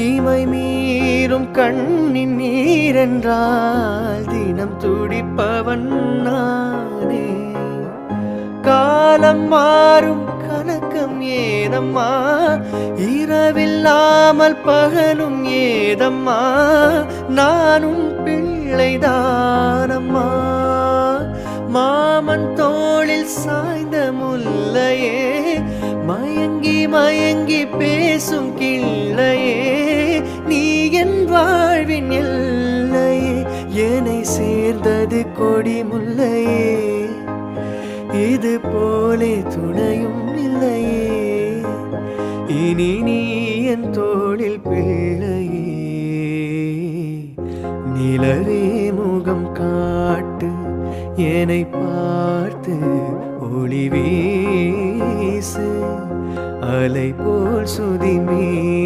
இமை மீறும் கண்ணின் நீரென்றால் தினம் துடிப்பவன் நானே. காலம் மாறும் கணக்கம் ஏதம்மா, இரவில்லாமல் பகலும் ஏதம்மா, நானும் பிள்ளைதானம்மா. மாமன் தோளில் சாய்ந்த முல்லையே, மயங்கி மயங்கி பேசும் கிள்ளையே, நீ என் வாழ்வின் எல்லையே, என்னை சேர்ந்தது கொடி முல்லையே, இது போலே துணையும் இல்லையே, இனி நீ என் தோளில் பிள்ளையே. நிலவே முகம் காட்டு, என்னை பார்த்து ஒளி வீசு, அலை போல் சுதி மீட்டு